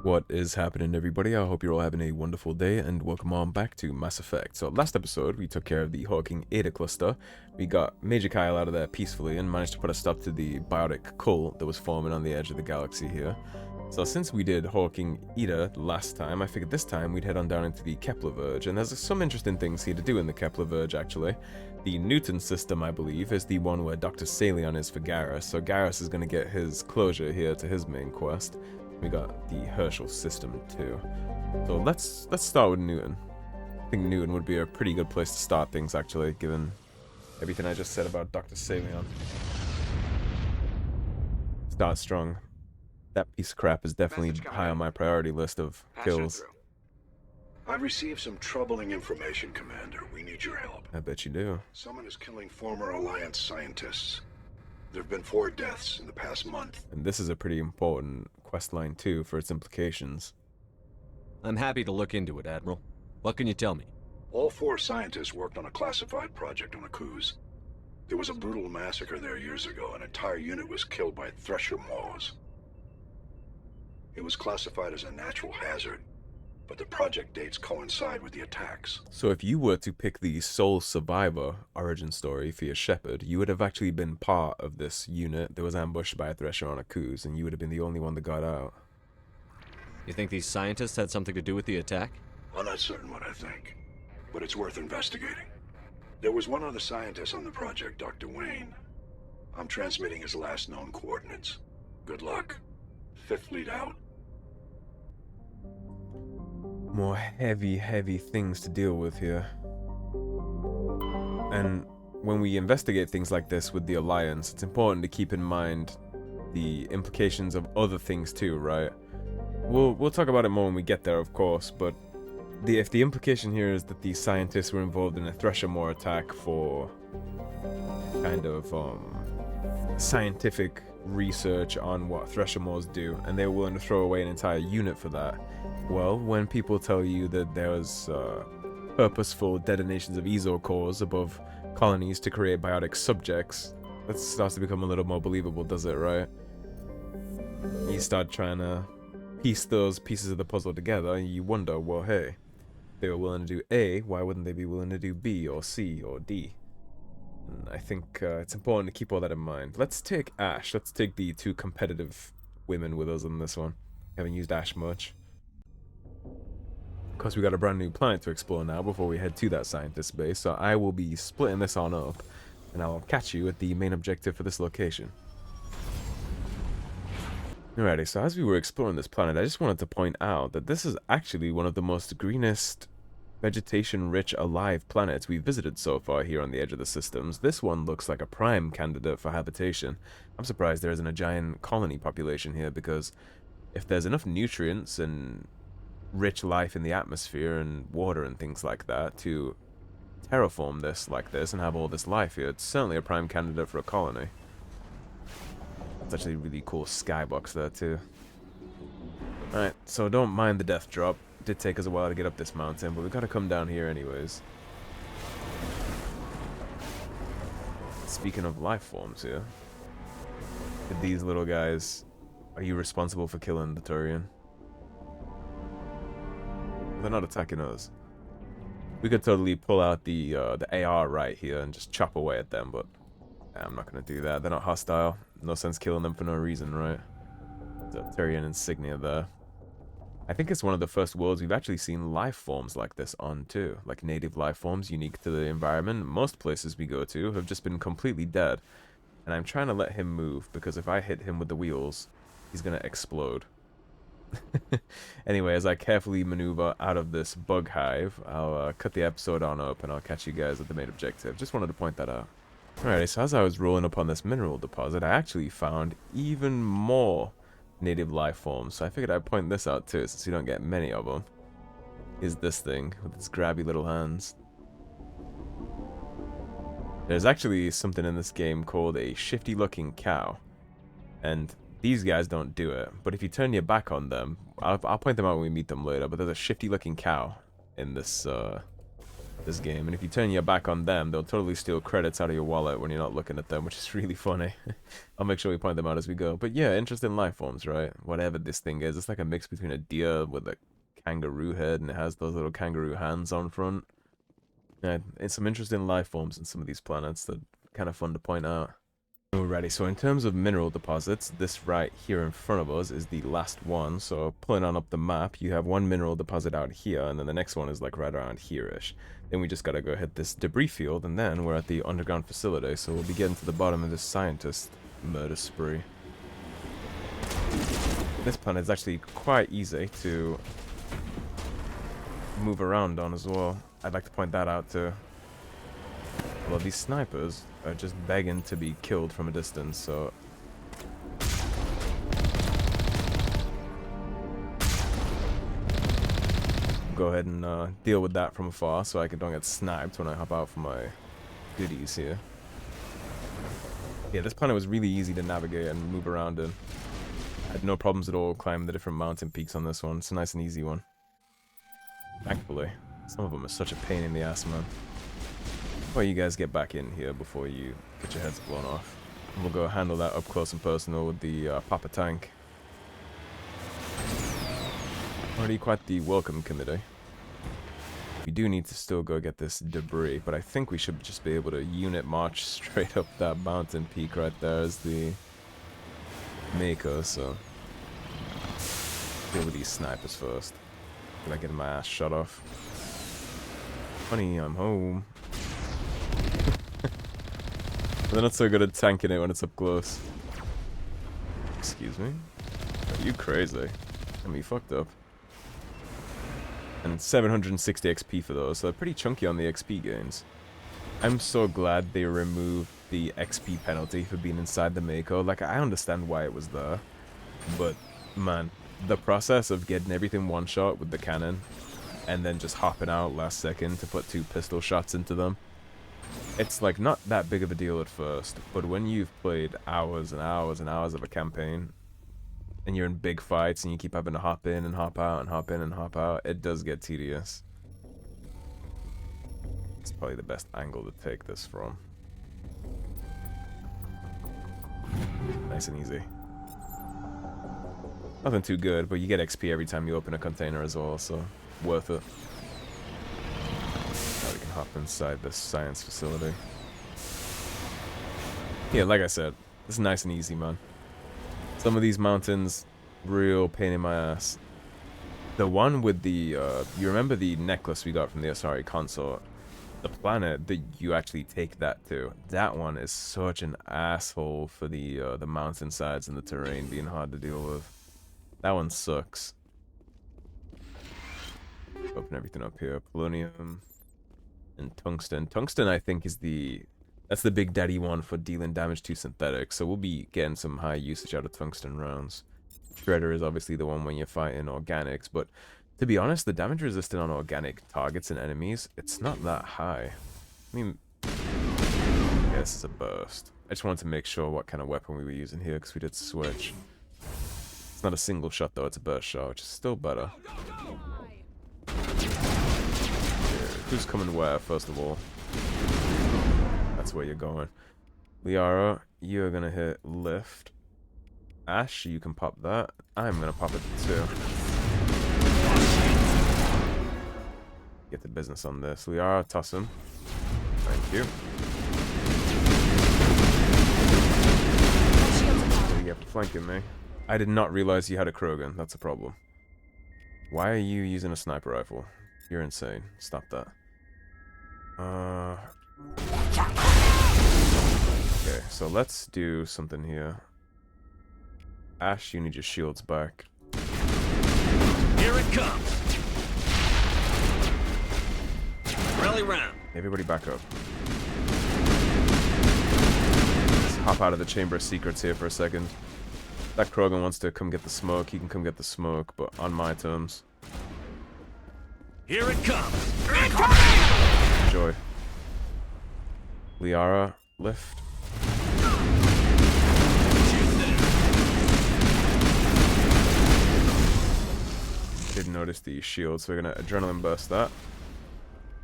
What is happening, everybody? I hope you're all having a wonderful day, and welcome on back to Mass Effect. So last episode, we took care of the Hawking Ada cluster. We got Major Kyle out of there peacefully and managed to put a stop to the biotic cull that was forming on the edge of the galaxy here. So since we did Hawking Ada last time, I figured this time we'd head on down into the Kepler Verge, and there's some interesting things here to do in the Kepler Verge, actually. The Newton system, I believe, is the one where Dr. Saleon is for Garrus, so Garrus is going to get his closure here to his main quest. We got the Herschel system too. So let's start with Newton. I think Newton would be a pretty good place to start things, actually, given everything I just said about Dr. Saleon. Start strong. That piece of crap is definitely high on my priority list of kills. I've received some troubling information, Commander. We need your help. I bet you do. Someone is killing former Alliance scientists. There have been 4 deaths in the past month. And this is a pretty important quest line too, for its implications. I'm happy to look into it, Admiral. What can you tell me? All 4 scientists worked on a classified project on Akuz. There was a brutal massacre there years ago. An entire unit was killed by thresher maws. It was classified as a natural hazard, but the project dates coincide with the attacks. So if you were to pick the sole survivor origin story for your Shepard, you would have actually been part of this unit that was ambushed by a thresher on Akuz, and you would have been the only one that got out. You think these scientists had something to do with the attack? I'm not certain what I think, but it's worth investigating. There was one other scientist on the project, Dr. Wayne. I'm transmitting his last known coordinates. Good luck. 5th Fleet out. More heavy things to deal with here. And when we investigate things like this with the Alliance, it's important to keep in mind the implications of other things too, right? We'll talk about it more when we get there, of course, but if the implication here is that these scientists were involved in a thresher maw attack for kind of scientific research on what thresher maws do, and they were willing to throw away an entire unit for that. Well, when people tell you that there was purposeful detonations of ezo cores above colonies to create biotic subjects, that starts to become a little more believable, does it, right? You start trying to piece those pieces of the puzzle together, and you wonder, well, hey, they were willing to do A, why wouldn't they be willing to do B, or C, or D? And I think it's important to keep all that in mind. Let's take Ash. Let's take the 2 competitive women with us on this one. Haven't used Ash much. Of course, we got a brand new planet to explore now before we head to that scientist base, so I will be splitting this on up, and I'll catch you at the main objective for this location. Alrighty, so as we were exploring this planet, I just wanted to point out that this is actually one of the most greenest, vegetation-rich, alive planets we've visited so far here on the edge of the systems. This one looks like a prime candidate for habitation. I'm surprised there isn't a giant colony population here, because if there's enough nutrients and rich life in the atmosphere and water and things like that to terraform this like this and have all this life here, it's certainly a prime candidate for a colony. It's actually a really cool skybox there too. Alright, so don't mind the death drop. It did take us a while to get up this mountain, but we've got to come down here anyways. Speaking of life forms here, these little guys, are you responsible for killing the Turian? They're not attacking us. We could totally pull out the AR right here and just chop away at them, but I'm not going to do that. They're not hostile. No sense killing them for no reason, right? The Turian insignia there. I think it's one of the first worlds we've actually seen life forms like this on too. Like native life forms unique to the environment. Most places we go to have just been completely dead. And I'm trying to let him move, because if I hit him with the wheels, he's going to explode. Anyway, as I carefully maneuver out of this bug hive, I'll cut the episode on up and I'll catch you guys at the main objective. Just wanted to point that out. Alrighty, so as I was rolling up on this mineral deposit, I actually found even more native life forms. So I figured I'd point this out too, since you don't get many of them. Is this thing with its grabby little hands. There's actually something in this game called a shifty looking cow. And these guys don't do it, but if you turn your back on them, I'll point them out when we meet them later, but there's a shifty looking cow in this this game, and if you turn your back on them, they'll totally steal credits out of your wallet when you're not looking at them, which is really funny. I'll make sure we point them out as we go. But yeah, interesting life forms, right? Whatever this thing is, it's like a mix between a deer with a kangaroo head, and it has those little kangaroo hands on front. Yeah, it's some interesting life forms in some of these planets that are kind of fun to point out. Alrighty, so in terms of mineral deposits, this right here in front of us is the last one. So pulling on up the map, you have one mineral deposit out here, and then the next one is like right around here-ish. Then we just gotta go hit this debris field, and then we're at the underground facility, so we'll be getting to the bottom of this scientist murder spree. This planet is actually quite easy to move around on as well. I'd like to point that out too. Well, these snipers are just begging to be killed from a distance, so... go ahead and deal with that from afar so I don't get sniped when I hop out for my goodies here. Yeah, this planet was really easy to navigate and move around in. I had no problems at all climbing the different mountain peaks on this one. It's a nice and easy one. Thankfully. Some of them are such a pain in the ass, man. Well, you guys get back in here before you get your heads blown off. And we'll go handle that up close and personal with the Papa Tank. Already quite the welcome committee. We do need to still go get this debris, but I think we should just be able to unit march straight up that mountain peak right there as the Mako, so... deal with these snipers first. Did I get my ass shut off? Honey, I'm home. They're not so good at tanking it when it's up close. Excuse me? Are you crazy? Got me fucked up. And 760 XP for those, so they're pretty chunky on the XP gains. I'm so glad they removed the XP penalty for being inside the Mako. Like, I understand why it was there, but man, the process of getting everything one shot with the cannon and then just hopping out last second to put 2 pistol shots into them, it's like not that big of a deal at first, but when you've played hours and hours and hours of a campaign and you're in big fights and you keep having to hop in and hop out and hop in and hop out, it does get tedious. It's probably the best angle to take this from. Nice and easy. Nothing too good, but you get XP every time you open a container as well, so worth it. Now we can hop inside this science facility. Yeah, like I said, this is nice and easy, man. Some of these mountains, real pain in my ass. The one with the, you remember the necklace we got from the Asari consort? The planet that you actually take that to, that one is such an asshole for the mountainsides and the terrain being hard to deal with. That one sucks. Open everything up here. Polonium and tungsten. Tungsten, I think, is that's the big daddy one for dealing damage to synthetics, so we'll be getting some high usage out of tungsten rounds. Shredder is obviously the one when you're fighting organics, but to be honest, the damage resistant on organic targets and enemies, it's not that high. I mean, yeah, this is a burst. I just wanted to make sure what kind of weapon we were using here, because we did switch. It's not a single shot though, it's a burst shot, which is still better. Who's coming where, first of all? That's where you're going. Liara, you're gonna hit lift. Ash, you can pop that. I'm gonna pop it too. Get the business on this. Liara, toss him. Thank you. What do you have to flanking me? I did not realize you had a Krogan. That's a problem. Why are you using a sniper rifle? You're insane. Stop that. Okay, so let's do something here. Ash, you need your shields back. Here it comes. Rally round. Everybody back up. Let's hop out of the Chamber of Secrets here for a second. If that Krogan wants to come get the smoke, he can come get the smoke, but on my terms. Here it comes. Enjoy. Liara, lift. Didn't notice the shield, so we're gonna adrenaline burst that.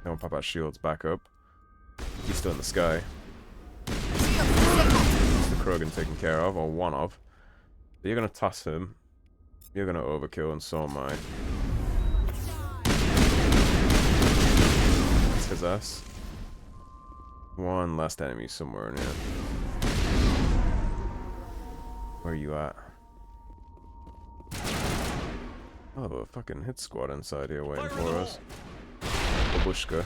Then we'll pop our shields back up. He's still in the sky. The Krogan taken care of, or one of. But you're gonna toss him. You're gonna overkill, and so am I. That's his ass. One last enemy somewhere in here. Where are you at? Oh, the fucking hit squad inside here waiting for us. Babushka.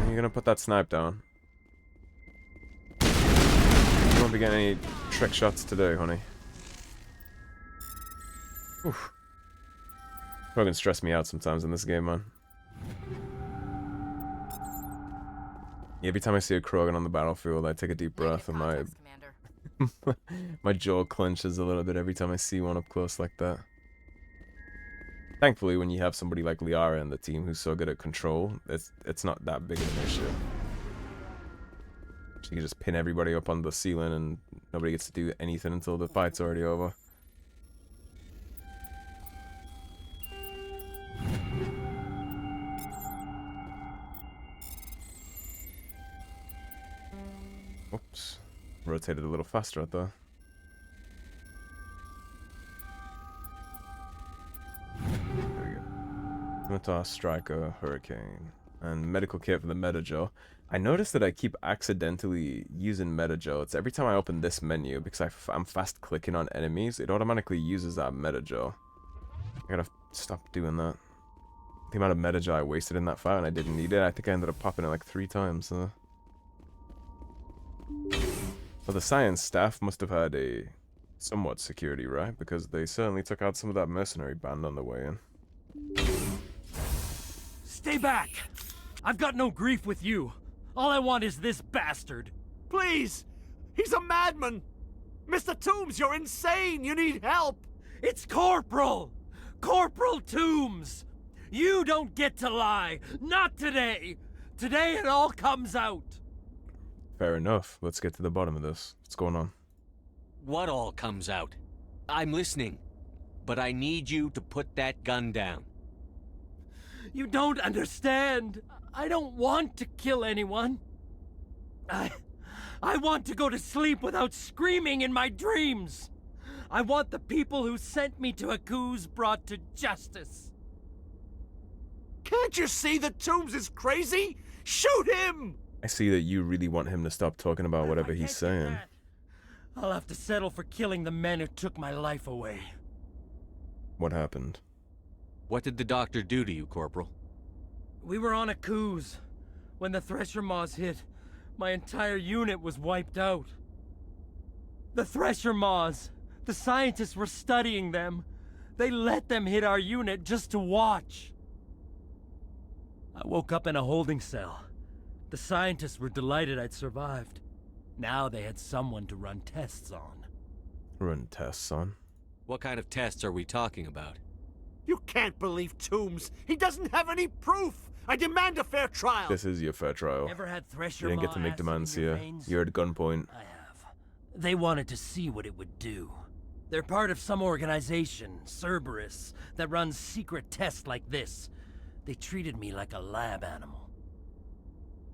You're gonna put that snipe down. You won't be getting any trick shots today, honey. Oof. Fucking stress me out sometimes in this game, man. Every time I see a Krogan on the battlefield, I take a deep breath and my jaw clenches a little bit every time I see one up close like that. Thankfully, when you have somebody like Liara in the team who's so good at control, it's not that big of an issue. She can just pin everybody up on the ceiling and nobody gets to do anything until the fight's already over. Oops. Rotated a little faster out there. There we go. Scimitar, Striker, Hurricane, and medical kit for the Metagel. I noticed that I keep accidentally using Metagel. It's every time I open this menu, because I'm fast clicking on enemies, it automatically uses that Metagel. I gotta stop doing that. The amount of Metagel I wasted in that fight and I didn't need it, I think I ended up popping it like 3 times. Well, the science staff must have had a somewhat security, right? Because they certainly took out some of that mercenary band on the way in. Stay back! I've got no grief with you. All I want is this bastard. Please! He's a madman! Mr. Toombs, you're insane! You need help! It's Corporal! Corporal Toombs! You don't get to lie! Not today! Today it all comes out! Fair enough. Let's get to the bottom of this. What's going on? What all comes out? I'm listening. But I need you to put that gun down. You don't understand. I don't want to kill anyone. I want to go to sleep without screaming in my dreams. I want the people who sent me to Akuz brought to justice. Can't you see that Toombs is crazy? Shoot him! I see that you really want him to stop talking about whatever he's saying. I'll have to settle for killing the men who took my life away. What happened? What did the doctor do to you, Corporal? We were on Akuz. When the Thresher Maws hit, my entire unit was wiped out. The Thresher Maws, the scientists were studying them. They let them hit our unit just to watch. I woke up in a holding cell. The scientists were delighted I'd survived. Now they had someone to run tests on. Run tests on? What kind of tests are we talking about? You can't believe Toombs! He doesn't have any proof! I demand a fair trial! This is your fair trial. Ever had Thresher You didn't get to Maw make acid demands in your here. veins? You're at gunpoint. I have. They wanted to see what it would do. They're part of some organization, Cerberus, that runs secret tests like this. They treated me like a lab animal.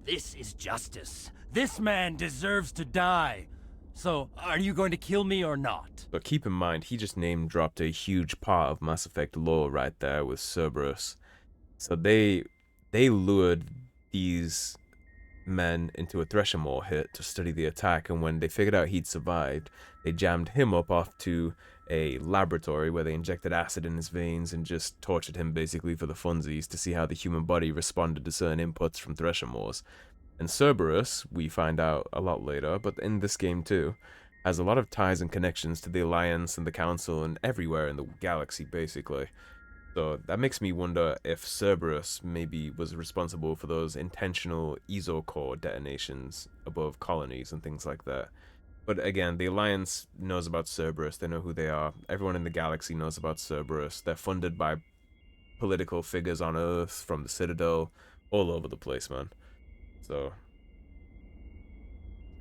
This is justice. This man deserves to die. So, are you going to kill me or not? But keep in mind, he just name-dropped a huge part of Mass Effect lore right there with Cerberus. So they lured these men into a Thresher Maw hit to study the attack, and when they figured out he'd survived, they jammed him up off to a laboratory where they injected acid in his veins and just tortured him basically for the funsies to see how the human body responded to certain inputs from Thresher Maws. And Cerberus, we find out a lot later, but in this game too, has a lot of ties and connections to the Alliance and the Council and everywhere in the galaxy, basically. So that makes me wonder if Cerberus maybe was responsible for those intentional Ezo core detonations above colonies and things like that. But again, the Alliance knows about Cerberus, they know who they are. Everyone in the galaxy knows about Cerberus. They're funded by political figures on Earth, from the Citadel, all over the place, man. So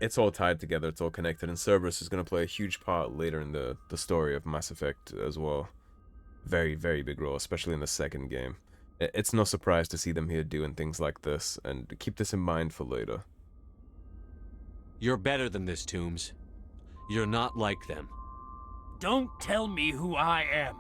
it's all tied together, it's all connected, and Cerberus is going to play a huge part later in the story of Mass Effect as well. very, very big role, especially in the second game. It's no surprise to see them here doing things like this, and keep this in mind for later. You're better than this, Toombs. You're not like them. Don't tell me who I am.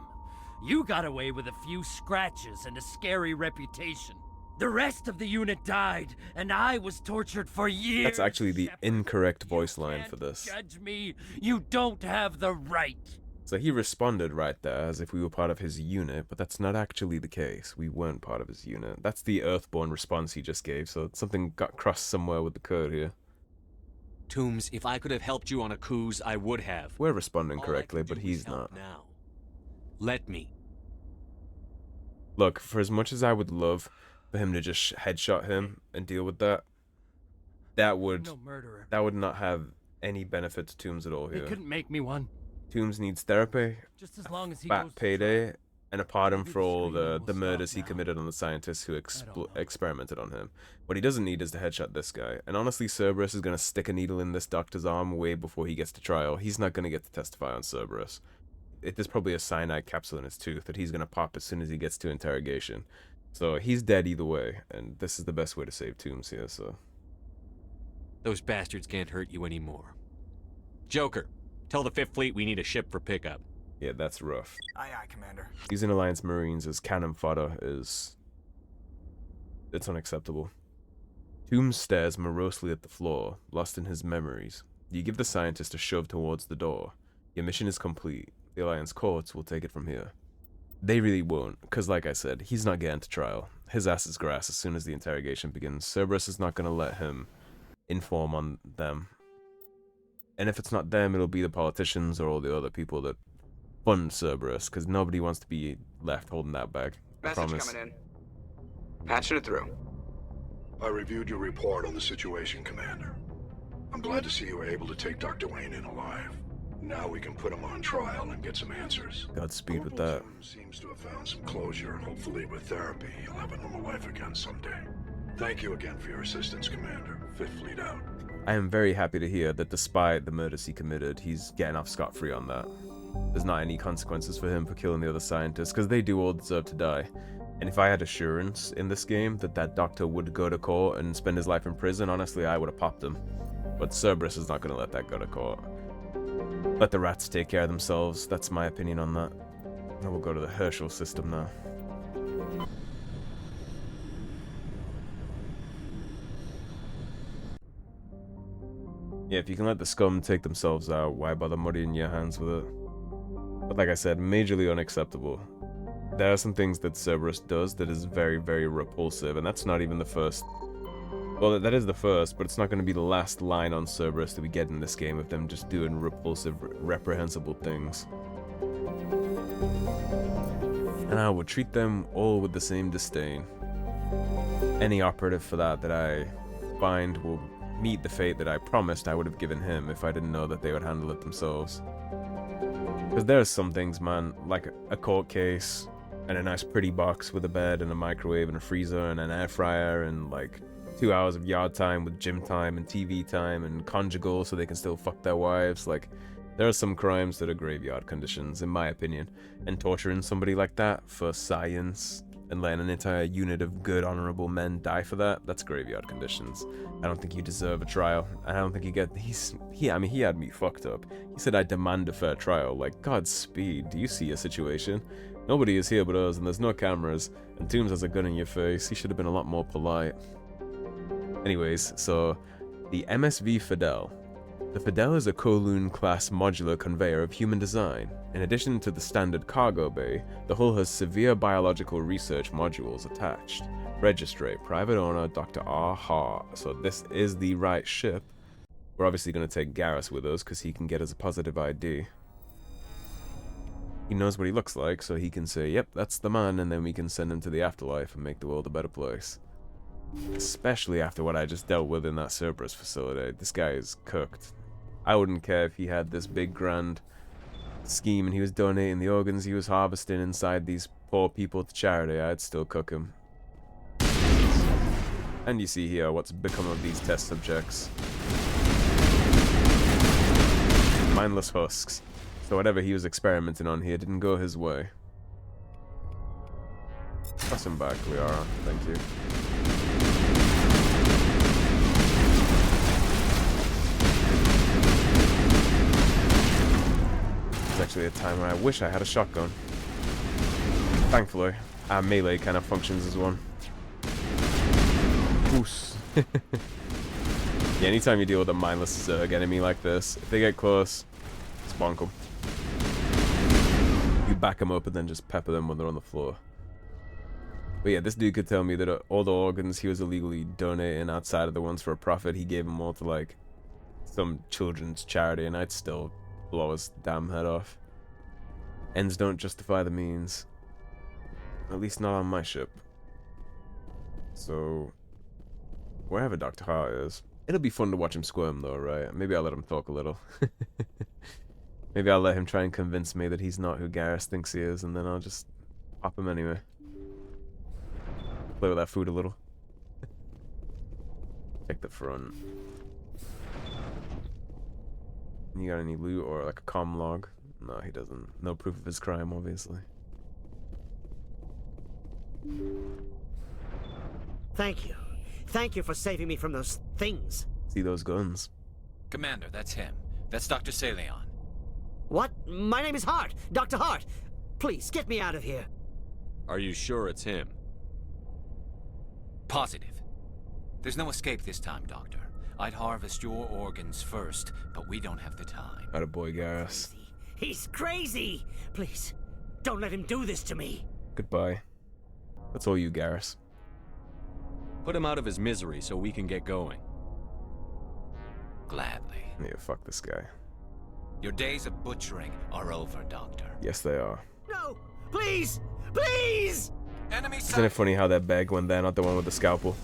You got away with a few scratches and a scary reputation. The rest of the unit died, and I was tortured for years. That's actually the Shepard. incorrect voice You line can't for this. Judge me. You don't have the right. So he responded right there as if we were part of his unit, but that's not actually the case. We weren't part of his unit. That's the Earthborn response he just gave, so something got crossed somewhere with the code here. Toombs, if I could have helped you on a cruise, I would have. We're responding All I correctly, can but do he's is help not. now. Let me. Look, for as much as I would love for him to just headshot him and deal with that, that would No murderer. not have any benefit to Toombs at all They here. couldn't make me one. Toombs needs therapy, Just as long as he fat goes to payday, trial. and a pardon Maybe for the all screaming the will murders stop he now. committed on the scientists who don't know. experimented on him. What he doesn't need is to headshot this guy. And honestly, Cerberus is going to stick a needle in this doctor's arm way before he gets to trial. He's not going to get to testify on Cerberus. There's probably a cyanide capsule in his tooth that he's going to pop as soon as he gets to interrogation. So he's dead either way, and this is the best way to save Toombs here, so... Those bastards can't hurt you anymore. Joker, tell the Fifth Fleet we need a ship for pickup. Yeah, that's rough. Aye, aye, Commander. Using Alliance Marines as cannon fodder is... it's unacceptable. Toombs stares morosely at the floor, lost in his memories. You give the scientist a shove towards the door. Your mission is complete. The Alliance courts will take it from here. They really won't, because like I said, he's not getting to trial. His ass is grass as soon as the interrogation begins. Cerberus is not going to let him inform on them. And if it's not them, it'll be the politicians or all the other people that fund Cerberus, because nobody wants to be left holding that bag. I Message promise. coming in. Patching it through. I reviewed your report on the situation, Commander. I'm glad to see you were able to take Dr. Wayne in alive. Now we can put him on trial and get some answers. Godspeed with that. Tim seems to have found some closure, and hopefully with therapy, he'll have a normal life again someday. Thank you again for your assistance, Commander. Fifth Fleet out. I am very happy to hear that despite the murders he committed, he's getting off scot-free on that. There's not any consequences for him for killing the other scientists, because they do all deserve to die. And if I had assurance in this game that that doctor would go to court and spend his life in prison, honestly, I would have popped him. But Cerberus is not going to let that go to court. Let the rats take care of themselves. That's my opinion on that. Now we'll go to the Herschel system now. Yeah, if you can let the scum take themselves out, why bother muddying your hands with it? But like I said, majorly unacceptable. There are some things that Cerberus does that is very, very repulsive, and that's not even the first... Well, that is the first, but it's not going to be the last line on Cerberus that we get in this game of them just doing repulsive, reprehensible things. And I would treat them all with the same disdain. Any operative for that I find will meet the fate that I promised I would have given him if I didn't know that they would handle it themselves. Because there's some things, man, like a court case, and a nice pretty box with a bed and a microwave and a freezer and an air fryer and like 2 hours of yard time with gym time and TV time and conjugal so they can still fuck their wives. Like, there are some crimes that are graveyard conditions, in my opinion. And torturing somebody like that for science and letting an entire unit of good, honorable men die for that, that's graveyard conditions. I don't think you deserve a trial. I don't think you get... I mean, he had me fucked up. He said, I demand a fair trial. Like, Godspeed, do you see a situation? Nobody is here but us, and there's no cameras, and Toombs has a gun in your face. He should have been a lot more polite. Anyways, so, the MSV Fidel. The Fidel is a Kowloon-class modular conveyor of human design. In addition to the standard cargo bay, the hull has severe biological research modules attached. Registry, private owner, Dr. R. Ha. So this is the right ship. We're obviously going to take Garrus with us, because he can get us a positive ID. He knows what he looks like, so he can say, yep, that's the man, and then we can send him to the afterlife and make the world a better place. Especially after what I just dealt with in that Cerberus facility. This guy is cooked. I wouldn't care if he had this big grand scheme and he was donating the organs he was harvesting inside these poor people to charity. I'd still cook him. And you see here what's become of these test subjects. Mindless husks. So whatever he was experimenting on here didn't go his way. Toss him back, we are. Thank you. It's actually a time where I wish I had a shotgun. Thankfully, our melee kind of functions as one. Oos. Yeah, anytime you deal with a mindless Zerg enemy like this, if they get close, just bonk them. You back them up and then just pepper them when they're on the floor. But yeah, this dude could tell me that all the organs he was illegally donating outside of the ones for a profit, he gave them all to, like, some children's charity, and I'd still blow his damn head off. Ends don't justify the means. At least not on my ship. So, wherever Dr. Hart is, it'll be fun to watch him squirm though, right? Maybe I'll let him talk a little. Maybe I'll let him try and convince me that he's not who Garrus thinks he is, and then I'll just pop him anyway. Play with that food a little. Check the front. You got any loot or like a comm log? No, he doesn't. No proof of his crime, obviously. Thank you. Thank you for saving me from those things. See those guns? Commander, that's him. That's Dr. Saleon. What? My name is Hart. Dr. Hart. Please, get me out of here. Are you sure it's him? Positive. There's no escape this time, Doctor. I'd harvest your organs first, but we don't have the time. Attaboy, Garrus. He's crazy. Please, don't let him do this to me. Goodbye. That's all you, Garrus. Put him out of his misery so we can get going. Gladly. Yeah, fuck this guy. Your days of butchering are over, Doctor. Yes, they are. No! Please! Please! Enemy Isn't it funny how that bag went there, not the one with the scalpel?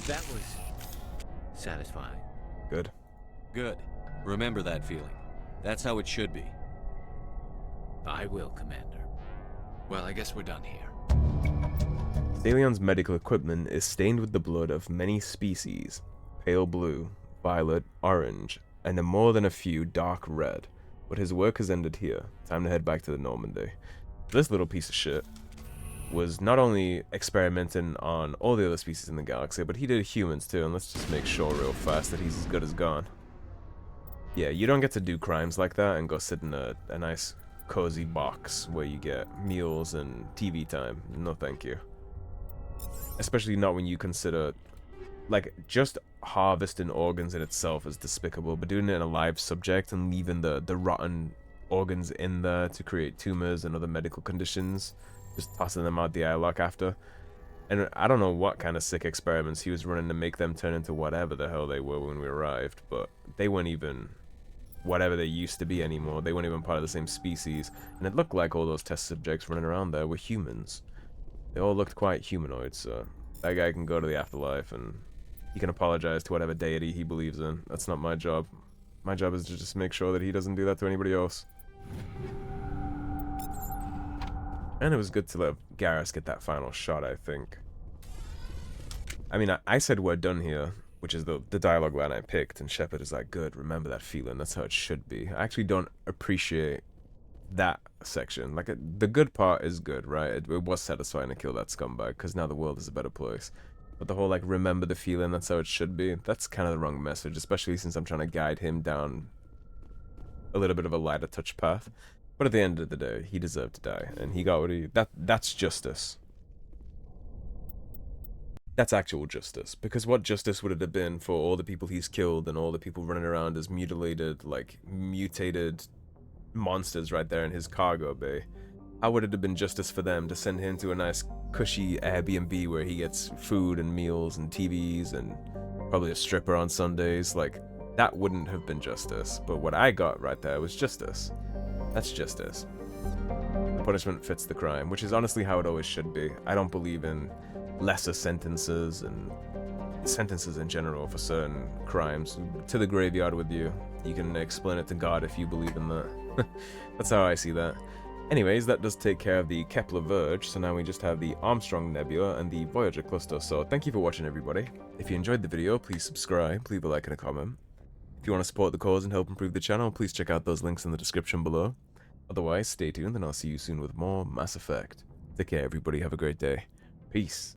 That was satisfying. Good. Good. Remember that feeling. That's how it should be. I will, Commander. Well, I guess we're done here. Saleon's medical equipment is stained with the blood of many species. Pale blue, violet, orange, and more than a few dark red. But his work has ended here. Time to head back to the Normandy. This little piece of shit was not only experimenting on all the other species in the galaxy, but he did humans too, and let's just make sure real fast that he's as good as gone. Yeah, you don't get to do crimes like that and go sit in a nice cozy box where you get meals and TV time. No thank you. Especially not when you consider, like, just harvesting organs in itself is despicable, but doing it in a live subject and leaving the rotten organs in there to create tumors and other medical conditions, just tossing them out the airlock after. And I don't know what kind of sick experiments he was running to make them turn into whatever the hell they were when we arrived, but they weren't even whatever they used to be anymore. They weren't even part of the same species, and it looked like all those test subjects running around there were humans. They all looked quite humanoid, so that guy can go to the afterlife and he can apologize to whatever deity he believes in. That's not my job. My job is to just make sure that he doesn't do that to anybody else. And it was good to let Garrus get that final shot, I think. I mean, I said we're done here, which is the dialogue line I picked, and Shepard is like, good, remember that feeling, that's how it should be. I actually don't appreciate that section. Like, the good part is good, right? It was satisfying to kill that scumbag, because now the world is a better place. But the whole, like, remember the feeling, that's how it should be, that's kind of the wrong message, especially since I'm trying to guide him down a little bit of a lighter touch path. But at the end of the day, he deserved to die, and he got what he... That's justice. That's actual justice, because what justice would it have been for all the people he's killed and all the people running around as mutilated, like, mutated monsters right there in his cargo bay? How would it have been justice for them to send him to a nice, cushy Airbnb where he gets food and meals and TVs and probably a stripper on Sundays? Like, that wouldn't have been justice, but what I got right there was justice. That's justice. The punishment fits the crime, which is honestly how it always should be. I don't believe in lesser sentences and sentences in general for certain crimes. To the graveyard with you. You can explain it to God if you believe in that. That's how I see that. Anyways, that does take care of the Kepler Verge, so now we just have the Armstrong Nebula and the Voyager cluster. So thank you for watching, everybody. If you enjoyed the video, please subscribe, leave a like and a comment. If you want to support the cause and help improve the channel, please check out those links in the description below. Otherwise, stay tuned and I'll see you soon with more Mass Effect. Take care, everybody. Have a great day. Peace.